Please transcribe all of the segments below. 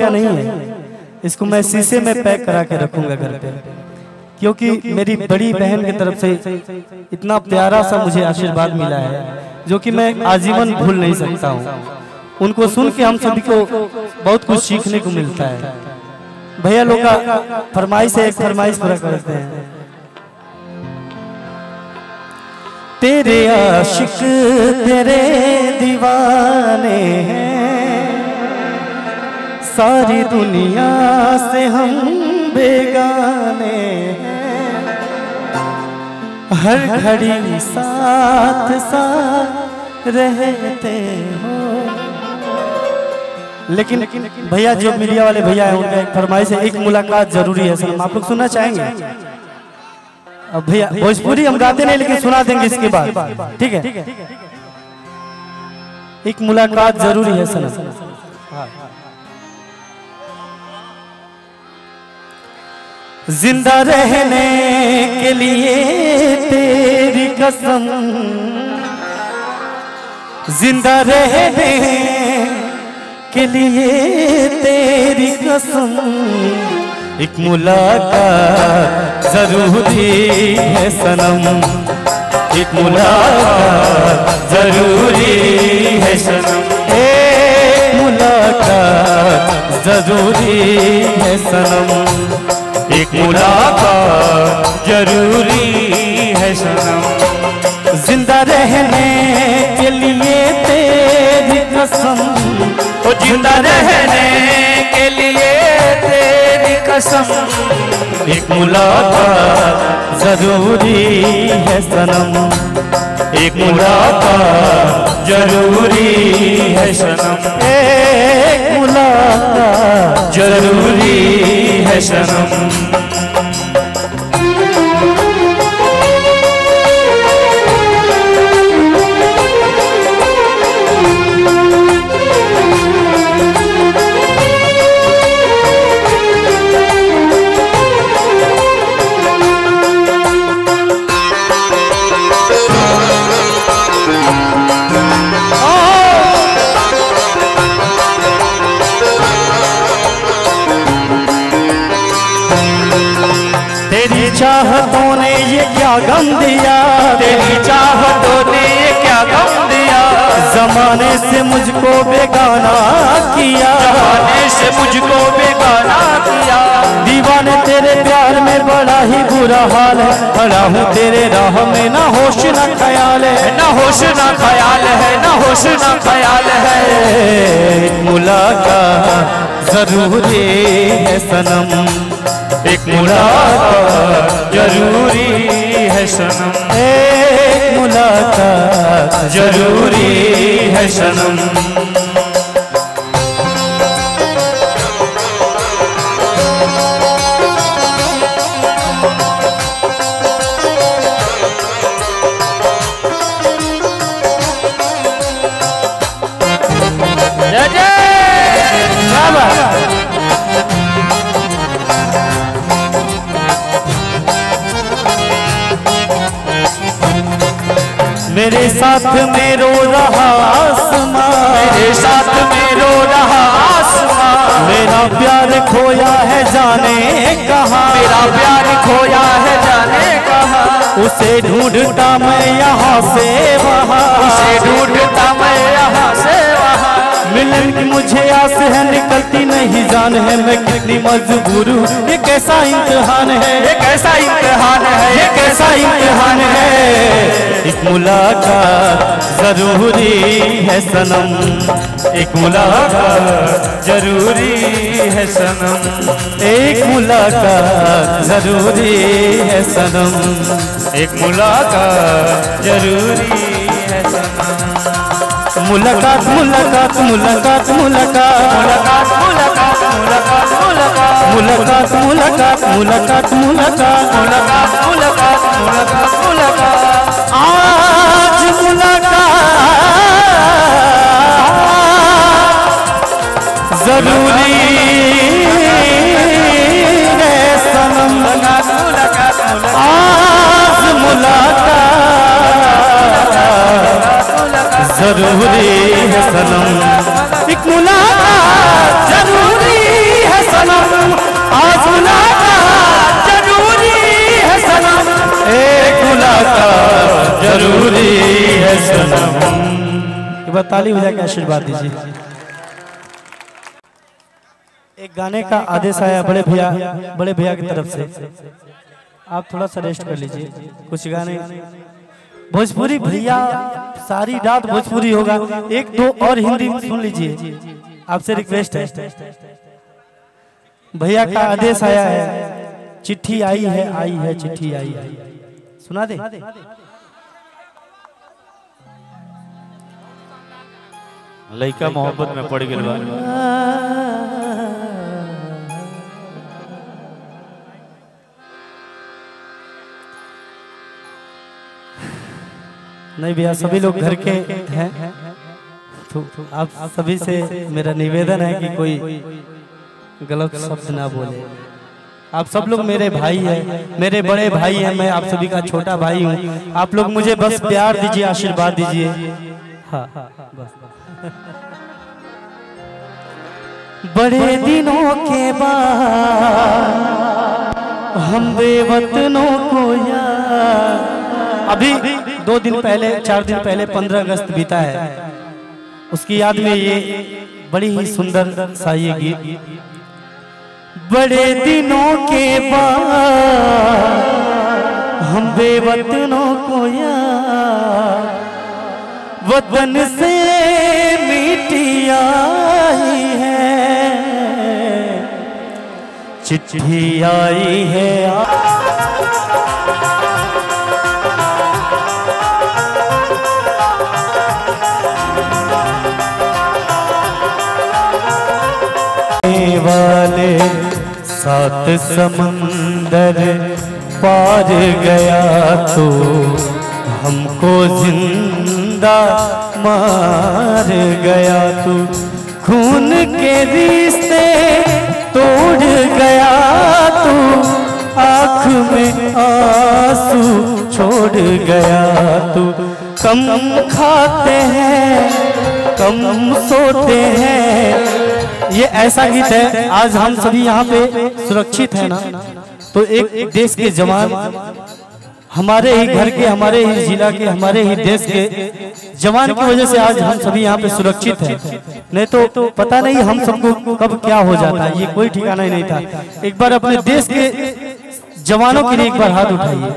नहीं है, इसको मैं शीशे में पैक करा के रखूंगा घर पे, क्योंकि मेरी बड़ी बहन की तरफ से इतना प्यारा सा मुझे आशीर्वाद मिला है जो कि मैं आजीवन भूल नहीं सकता हूँ। उनको सुन के हम सभी को बहुत कुछ सीखने को मिलता है। भैया लोग का फरमाइश है, एक फरमाइश पूरा करते हैं। तेरे आशिक तेरे दीवाने हैं, सारी दुनिया से हम बेगाने हैं, हर घड़ी साथ साथ रहते हो। लेकिन भैया जो मीडिया वाले भैया हैं उनका एक फरमाइश है, एक मुलाकात जरूरी है सनम। आप लोग सुनना चाहेंगे? अब भैया भोजपुरी हम गाते नहीं लेकिन सुना देंगे इसके बाद, ठीक है? एक मुलाकात जरूरी है सनम। जिंदा रहने के लिए तेरी कसम, जिंदा रहने के लिए तेरी कसम, एक मुलाकात जरूरी है सनम, एक मुलाकात जरूरी है सनम, एक मुलाकात जरूरी है सनम, एक मुलाकात जरूरी है सनम। जिंदा रहने के लिए तेरी कसम, ओ जिंदा रहने के लिए तेरी कसम, एक मुलाकात जरूरी है सनम, एक मुलाकात जरूरी है सनम, एक मुलाकात जरूरी है सनम। चाहतों ने ये क्या गम दिया, तेरी चाहतों ने ये क्या गम दिया, जमाने से मुझको बेगाना किया, जमाने से मुझको बेगाना किया। दीवाने तेरे प्यार में बड़ा ही बुरा हाल है, खड़ा हूँ तेरे राह में ना होश ना ख्याल है, ना होश ना ख्याल है, ना होश ना ख्याल है। मुलाकात जरूरी है सनम, एक मुलाकात जरूरी है सनम, एक मुलाकात जरूरी है सनम। मेरे साथ में रो रहा आसमां, मेरे साथ में रो रहा आसमां, मेरा प्यार खोया है जाने कहाँ, मेरा प्यार खोया है जाने कहाँ। उसे ढूंढता मैं यहाँ से वहाँ, उसे ढूंढता मैं यहाँ से वहाँ। मिलन की मुझे आस है निकलती नहीं जान है, मैं कितनी मजबूर हूँ, ये कैसा इम्तिहान है, ये कैसा इम्तिहान है, ये कैसा इम्तिहान है। एक मुलाकात जरूरी है सनम, एक मुलाकात जरूरी है सनम, एक मुलाकात जरूरी है सनम, एक मुलाकात जरूरी है सनम। मुलाकात मुलाकात मुलाकात मुलाकात मुलाकात मुलाकात मुलाकात मुलाकात मुलाकात मुलाकात मुलाकात मुलाकात मुलाकात मुलाकात मुलाकात। आज मुलाकात जरूरी है सनम, आज मुलाकात जरूरी है सनम, एक मुलाकात जरूरी ताली बजा के आशीर्वाद दीजिए। एक गाने का आदेश आया बड़े भैया की तरफ से, आप थोड़ा सा रेस्ट कर लीजिए। कुछ गाने भोजपुरी भैया सारी रात भोजपुरी होगा, एक दो और हिंदी में सुन लीजिए, आपसे रिक्वेस्ट है। भैया का आदेश आया है, चिट्ठी आई है चिट्ठी आई है, सुना दे। लइका मोहब्बत में पड़ गया। नहीं भैया, सभी लोग घर के हैं, तो आप सभी से मेरा निवेदन है कि कोई गलत शब्द ना बोले। आप सब लोग मेरे भाई हैं, मेरे बड़े भाई हैं, मैं आप सभी का छोटा भाई हूँ। आप लोग मुझे बस प्यार दीजिए, आशीर्वाद दीजिए। हाँ बस। बड़े दिनों के बाद हम बेवतनों को याद, अभी 2 दिन पहले 4 दिन पहले 15 अगस्त बीता है, उसकी याद में ये बड़ी ही सुंदर सा ये गीत। बड़े दिनों के बाद हम बेवतनों को याद, वतन से मिटी आई है, चिट्ठी आई है। वाले 7 समंदर पार गया तो हमको जिंदा मार गया, तू खून के रिश्ते तोड़ गया, तू आँख में आंसू छोड़ गया, तू कम खाते हैं कम सोते हैं। ये ऐसा गीत है, आज हम सभी यहाँ पे सुरक्षित हैं ना, तो एक देश के जवान, हमारे ही घर के, हमारे ही जिला के, हमारे ही देश के जवान की वजह से आज हम सभी यहाँ पे सुरक्षित हैं। नहीं तो पता नहीं हम सबको कब क्या हो जाता है, ये कोई ठिकाना ही नहीं था। एक बार अपने देश के जवानों के लिए एक बार हाथ उठाइए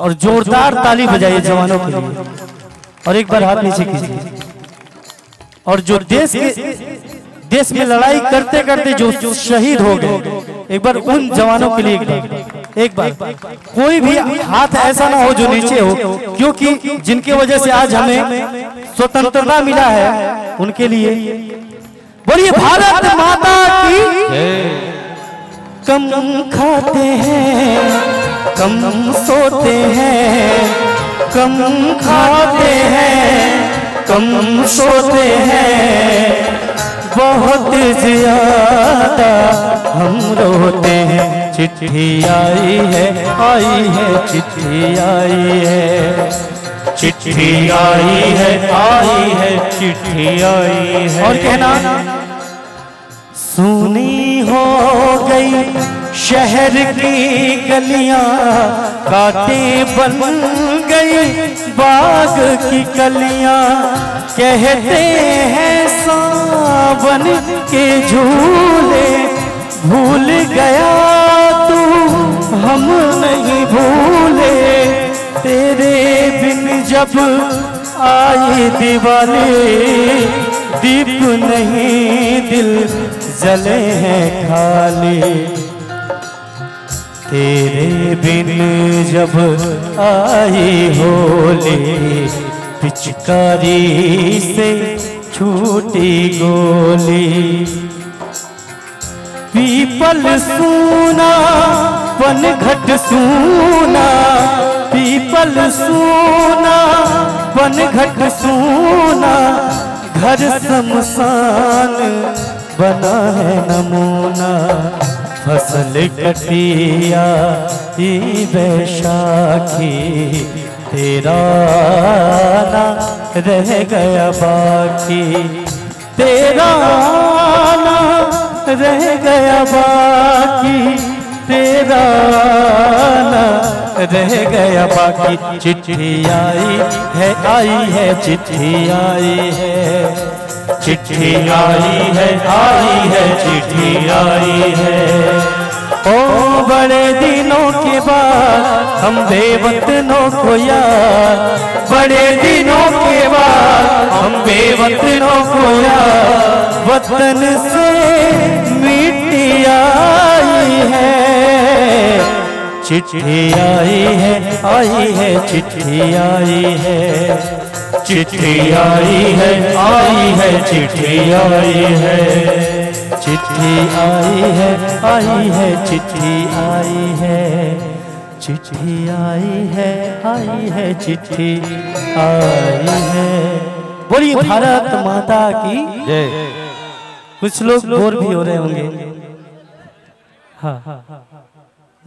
और जोरदार ताली बजाइए जवानों के लिए, और एक बार हाथ नीचे कीजिए। और जो देश में लड़ाई करते करते जो शहीद हो गए, एक बार उन जवानों के लिए एक बार कोई भी हाथ ऐसा ना हो जो नीचे हो, क्योंकि जिनकी वजह से आज हमें स्वतंत्रता मिला है, उनके लिए बोलिए भारत माता की। कम खाते हैं कम सोते हैं, कम खाते हैं कम सोते हैं, बहुत ज्यादा हम रोते हैं। चिट्ठी आई है चिट्ठी आई है, चिट्ठी आई है चिट्ठी आई है। और कहना, सुनी हो गई शहर की गलियां, कांटे बन गई बाग की कलियां, कहते हैं सावन के झूले भूल गया तू, हम नहीं भूले तेरे बिन जब आई दिवाली, दीप नहीं दिल जले हैं खाली, तेरे बिन जब आई होली, पिचकारी से छूटी गोली। पीपल सूना पनघट सूना, पीपल सूना पनघट सूना, घर शमशान बना है नमूना। फसल कटिया ई बैशाखी, तेरा ना रह गया बाकी, तेरा ना रह गया बाकी, तेरा ना रह गया बाकी। चिट्ठी आई है चिट्ठी आई है, चिट्ठी आई है चिट्ठी आई है। ओ बड़े दिनों के बाद हम बेवतनों को याद, बड़े दिनों के बाद हम बेवतनों को याद, वतन से मिट्टी आई है। चिट्ठी आई है चिट्ठी आई है, चिट्ठी आई है चिट्ठी आई है, चिट्ठी आई है चिट्ठी आई है, चिट्ठी आई है चिट्ठी आई है। बोलिए भारत माता की जय। कुछ लोग बोर भी हो रहे होंगे। हाँ